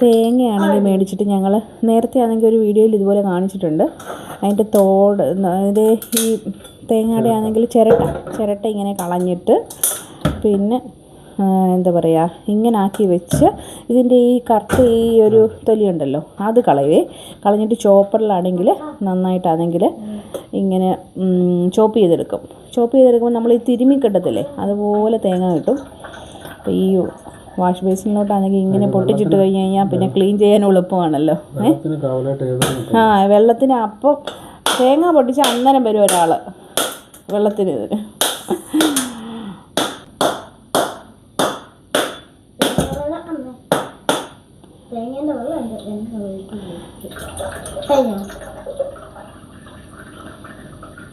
തേങ്ങയാണെങ്കിൽ മേടിച്ചിട്ട് ഞങ്ങൾ നേരത്തെ ആണെങ്കിൽ ഒരു വീഡിയോയിൽ ഇതുപോലെ കാണിച്ചിട്ടുണ്ട്. അതിൻ്റെ തോട് ഇത് ഈ തേങ്ങയുടെ ആണെങ്കിൽ ചിരട്ട ഇങ്ങനെ കളഞ്ഞിട്ട് പിന്നെ എന്താ പറയുക ഇങ്ങനെ ആക്കി വെച്ച് ഇതിൻ്റെ ഈ കറുത്ത ഈ ഒരു തൊലിയുണ്ടല്ലോ അത് കളഞ്ഞിട്ട് ചോപ്പറിലാണെങ്കിൽ നന്നായിട്ടാണെങ്കിൽ ഇങ്ങനെ ചോപ്പ് ചെയ്തെടുക്കുമ്പോൾ നമ്മൾ ഈ തിരുമ്മി കിട്ടത്തില്ലേ അതുപോലെ തേങ്ങ കിട്ടും. അപ്പോൾ ഈ വാഷ് ബേസിനിലോട്ടാണെങ്കിൽ ഇങ്ങനെ പൊട്ടിച്ചിട്ട് കഴിഞ്ഞ് കഴിഞ്ഞാൽ പിന്നെ ക്ലീൻ ചെയ്യാൻ എളുപ്പമാണല്ലോ. വെള്ളത്തിന് അപ്പം തേങ്ങ പൊട്ടിച്ച് അന്നേരം വരും ഒരാൾ വെള്ളത്തിന്.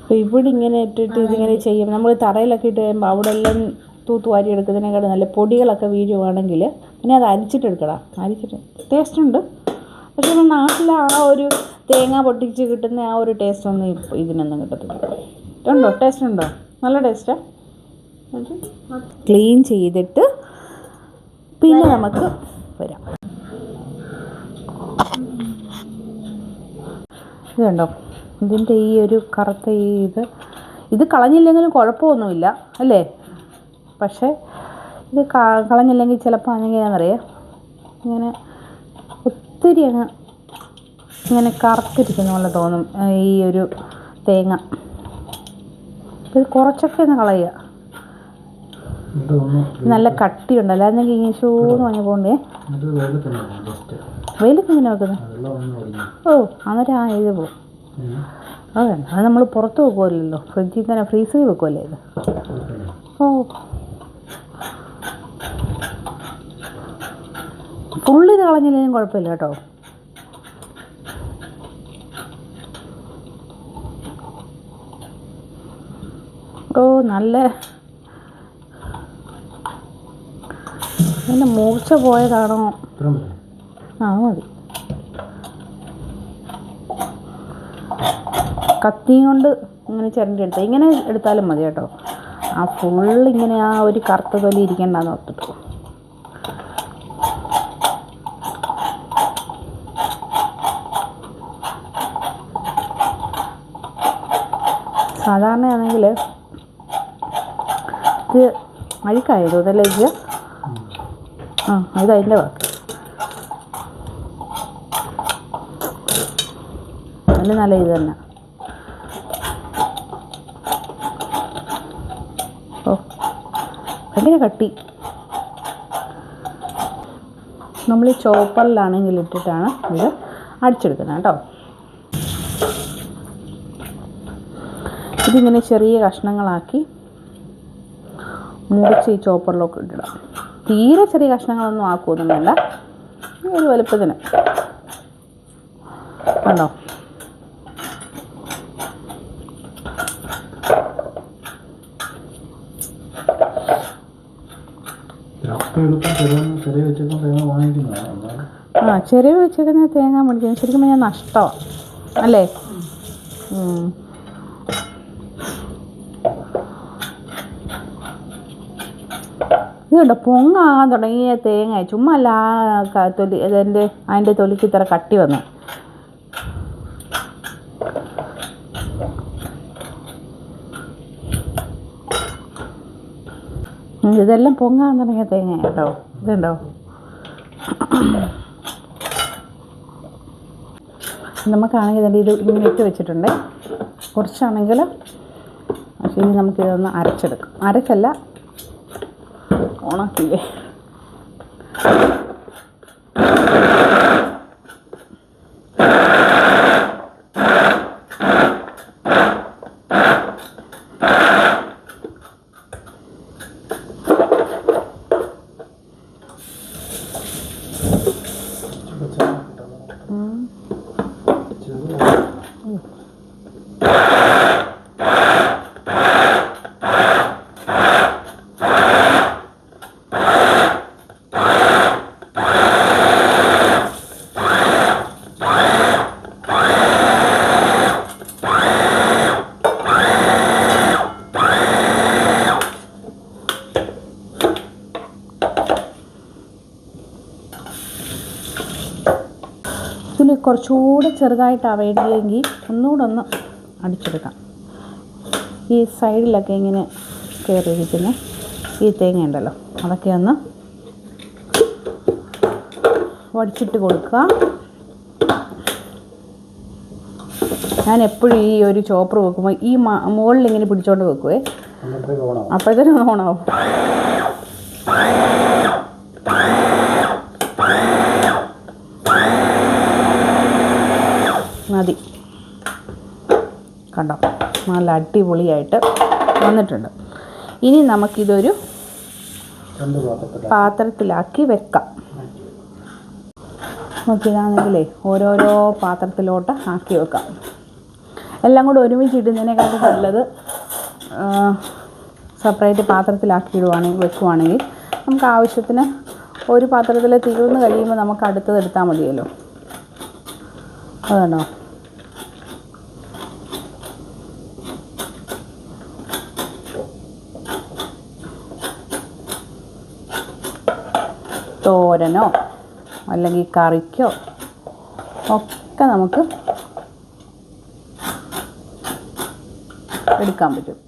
അപ്പോൾ ഇവിടെ ഇങ്ങനെ ഇട്ടിട്ട് ഇതിങ്ങനെ ചെയ്യും. നമ്മൾ തറയിലൊക്കെ ഇട്ട് കഴിയുമ്പോൾ അവിടെ എല്ലാം തൂത്തുവാരി എടുക്കുന്നതിനേക്കാളും നല്ല പൊടികളൊക്കെ വീഴുവാണെങ്കിൽ പിന്നെ അത് അരിച്ചിട്ടെടുക്കണം. ടേസ്റ്റ് ഉണ്ട്. പക്ഷെ നമ്മൾ നാട്ടിലെ ആ ഒരു തേങ്ങ പൊട്ടിച്ച് കിട്ടുന്ന ആ ഒരു ടേസ്റ്റൊന്നും ഇതിനൊന്നും കിട്ടത്തില്ല. ടേസ്റ്റ് ഉണ്ടോ? നല്ല ടേസ്റ്റാണ്. ക്ലീൻ ചെയ്തിട്ട് പിന്നെ നമുക്ക് വരാം. ഇത് കണ്ടോ, ഇതിൻ്റെ ഈ ഒരു കറുത്ത ഇത് കളഞ്ഞില്ലെങ്കിലും കുഴപ്പമൊന്നുമില്ല അല്ലേ. പക്ഷേ ഇത് കളഞ്ഞില്ലെങ്കിൽ ചിലപ്പോൾ എങ്ങനെയാണെന്നറിയാം ഇങ്ങനെ ഒത്തിരി ഇങ്ങനെ കറുത്തിരിക്കുന്ന പോലെ തോന്നും ഈ ഒരു തേങ്ങ. ഇത് കുറച്ചൊക്കെ ഒന്ന് കളയുക. നല്ല കട്ടിയുണ്ട്, അല്ലാതെങ്കിൽ ഇങ്ങനെ ഷൂന്ന് പറഞ്ഞ പോണ്ടേ. വെയിലത്ത് ഇങ്ങനെ വെക്കുന്നത് അന്നേരം ഇത് പോകും. അത് നമ്മൾ പുറത്ത് വെക്കുമല്ലോ, ഫ്രിഡ്ജിൽ തന്നെ ഫ്രീസറിൽ വെക്കുമല്ലേ ഇത്. ഫുള്ള് ഇത് കളഞ്ഞില്ലെങ്കിലും കുഴപ്പമില്ല കേട്ടോ. നല്ല അതിൻ്റെ മൂർച്ച പോയതാണോ? മതി. കത്തിയും കൊണ്ട് ഇങ്ങനെ ചിരണ്ടി എടുത്താൽ ഇങ്ങനെ എടുത്താലും മതി കേട്ടോ. ആ ഫുള്ളിങ്ങനെ ആ ഒരു കറുത്ത തൊലി ഇരിക്കേണ്ടെന്ന് ഓർത്തിട്ട്. സാധാരണയാണെങ്കിൽ ഇത് അഴുക്കായത് ഇതിലേക്ക് ഇതതിൻ്റെ ബാക്കി. നല്ല ഇത് തന്നെ. ഭയങ്കര കട്ടി. നമ്മൾ ഈ ചോപ്പറിലാണെങ്കിൽ ഇട്ടിട്ടാണ് ഇത് അടിച്ചെടുക്കുന്നത് കേട്ടോ. ഇതിങ്ങനെ ചെറിയ കഷ്ണങ്ങളാക്കി മുറിച്ച് ഈ ചോപ്പറിലൊക്കെ ഇട്ടിടാം. തീരെ ചെറിയ കഷ്ണങ്ങളൊന്നും ആക്കുമൊന്നും വേണ്ട, ഈ ഒരു വലുപ്പത്തിന് കണ്ടോ. ചെറിയ വെച്ചേക്കുന്ന തേങ്ങ മേടിക്കുന്നത് ശരിക്കും പറഞ്ഞാൽ നഷ്ടമാണ് അല്ലേ. ഇത് കണ്ടോ, പൊങ്ങാകാൻ തുടങ്ങിയ തേങ്ങ ചുമ്മാ അല്ല തൊലി അതിൻ്റെ തൊലിക്ക് ഇത്ര കട്ടി വന്നു. ഇതെല്ലാം പൊങ്ങാൻ തുടങ്ങിയ തേങ്ങ കേട്ടോ. ഇതുണ്ടോ, നമുക്കാണെങ്കിൽ ഇത് ഇങ്ങനെ ഇട്ട് വെച്ചിട്ടുണ്ട്. കുറച്ചാണെങ്കിൽ പക്ഷേ ഇനി നമുക്കിതൊന്ന് അരച്ചെടുക്കാം. അരച്ചല്ല, ഉണക്കില്ലേ. ഒന്നുകൂടി കുറച്ചുകൂടെ ചെറുതായിട്ടാവേണ്ടിയെങ്കിൽ ഒന്നുകൂടെ ഒന്ന് അടിച്ചെടുക്കാം. ഈ സൈഡിലൊക്കെ ഇങ്ങനെ കയറിയിരിക്കുന്ന ഈ തേങ്ങ ഉണ്ടല്ലോ, അതൊക്കെ ഒന്ന് വടിച്ചിട്ട് കൊടുക്കുക. ഞാൻ എപ്പോഴും ഈ ഒരു ചോപ്പർ വെക്കുമ്പോൾ ഈ മുകളിൽ ഇങ്ങനെ പിടിച്ചോണ്ട് വെക്കുവേ, അപ്പോഴത്തേനും ഓണാവും. മതി, കണ്ടോ, നല്ല അടിപൊളിയായിട്ട് വന്നിട്ടുണ്ട്. ഇനി നമുക്കിതൊരു പാത്രത്തിലാക്കി വെക്കാം. നമുക്കിതാണെങ്കിലേ ഓരോരോ പാത്രത്തിലോട്ട് ആക്കി വെക്കാം. എല്ലാം കൂടെ ഒരുമിച്ചിടുന്നതിനേക്കാളും നല്ലത് സെപ്പറേറ്റ് പാത്രത്തിലാക്കി വെക്കുവാണെങ്കിൽ നമുക്ക് ആവശ്യത്തിന് ഒരു പാത്രത്തിൽ തീർന്ന് കഴിയുമ്പോൾ നമുക്ക് അടുത്തത് എടുത്താൽ മതിയല്ലോ. അതാണോ? തോരനോ അല്ലെങ്കിൽ കറിക്കോ ഒക്കെ നമുക്ക് എടുക്കാൻ പറ്റും.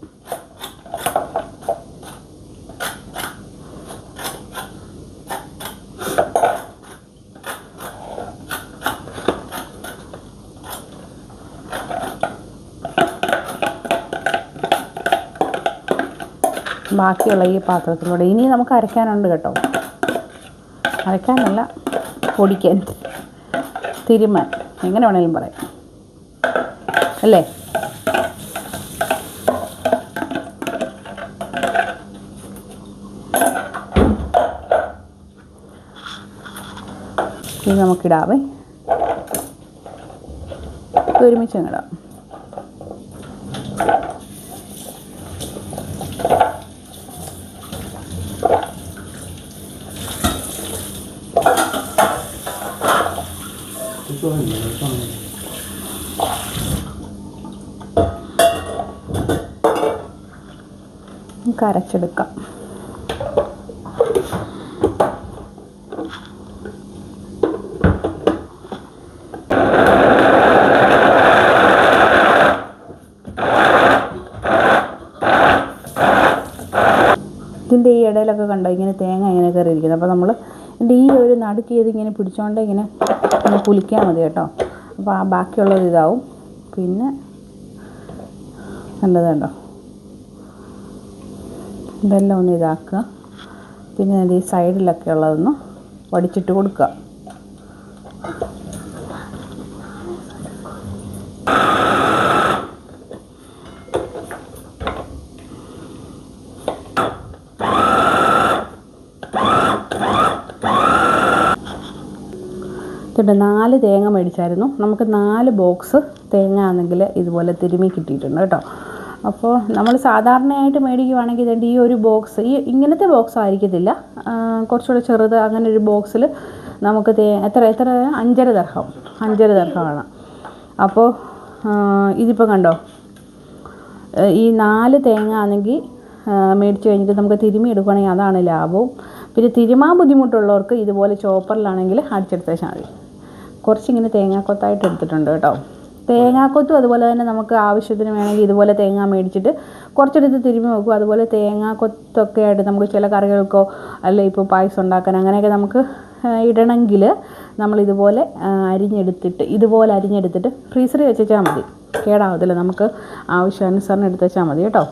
ബാക്കിയുള്ള ഈ പാത്രത്തിലൂടെ ഇനി നമുക്ക് അരയ്ക്കാനുണ്ട് കേട്ടോ. അരയ്ക്കാനല്ല, പൊടിക്കാൻ, തിരുമാൻ, എങ്ങനെ വേണമെങ്കിലും പറയാം അല്ലേ. ഇത് നമുക്കിടാവേ, ഒരുമിച്ച് ഇടാം. നമുക്ക് അരച്ചെടുക്കാം. ഇതിൻ്റെ ഈ ഇടയിലൊക്കെ കണ്ടോ ഇങ്ങനെ തേങ്ങ ഇങ്ങനെ കയറിയിരിക്കുന്നത്. അപ്പോൾ നമ്മൾ ഇതിൻ്റെ ഈ ഒരു നടുക്ക് ഇതിങ്ങനെ പിടിച്ചോണ്ട് ഇങ്ങനെ പുലിക്കാൻ മതി കേട്ടോ. അപ്പോൾ ആ ബാക്കിയുള്ളത് ഇതാവും. പിന്നെ നല്ലതുണ്ടോ, ഇതെല്ലാം ഒന്ന് ഇതാക്കുക. പിന്നെ ഈ സൈഡിലൊക്കെ ഉള്ളതൊന്ന് വടിച്ചിട്ട് കൊടുക്കുക. ഇതുണ്ട്, 4 തേങ്ങ മേടിച്ചായിരുന്നു. നമുക്ക് 4 ബോക്സ് തേങ്ങ ആണെങ്കിൽ ഇതുപോലെ തിരുമ്മി കിട്ടിയിട്ടുണ്ട് കേട്ടോ. അപ്പോൾ നമ്മൾ സാധാരണയായിട്ട് മേടിക്കുവാണെങ്കിൽ ഇതിൻ്റെ ഈ ഒരു ബോക്സ്, ഈ ഇങ്ങനത്തെ ബോക്സ് ആയിരിക്കത്തില്ല, കുറച്ചുകൂടെ ചെറുത്, അങ്ങനെ ഒരു ബോക്സിൽ നമുക്ക് എത്ര 5.5 ദർഹമാണ്. അപ്പോൾ ഇതിപ്പോൾ കണ്ടോ, ഈ 4 തേങ്ങ ആണെങ്കിൽ മേടിച്ച് കഴിഞ്ഞിട്ട് നമുക്ക് തിരുമ്മി എടുക്കുകയാണെങ്കിൽ അതാണ് ലാഭവും. പിന്നെ തിരുമാൻ ബുദ്ധിമുട്ടുള്ളവർക്ക് ഇതുപോലെ ചോപ്പറിലാണെങ്കിൽ അടിച്ചെടുത്താൽ മതി. കുറച്ചിങ്ങനെ തേങ്ങാക്കൊത്തായിട്ട് എടുത്തിട്ടുണ്ട് കേട്ടോ. തേങ്ങാക്കൊത്തും അതുപോലെ തന്നെ നമുക്ക് ആവശ്യത്തിന് വേണമെങ്കിൽ ഇതുപോലെ തേങ്ങ മേടിച്ചിട്ട് കുറച്ചെടുത്ത് തിരുമ്മി വെക്കും. അതുപോലെ തേങ്ങാക്കൊത്തൊക്കെ ആയിട്ട് നമുക്ക് ചില കറികൾക്കോ അല്ലെ ഇപ്പോൾ പായസം ഉണ്ടാക്കാൻ അങ്ങനെയൊക്കെ നമുക്ക് ഇടണമെങ്കിൽ നമ്മളിതുപോലെ അരിഞ്ഞെടുത്തിട്ട് ഫ്രീസറിൽ വെച്ചാൽ മതി, കേടാവത്തില്ല. നമുക്ക് ആവശ്യാനുസരണം എടുത്ത് വെച്ചാൽ മതി കേട്ടോ.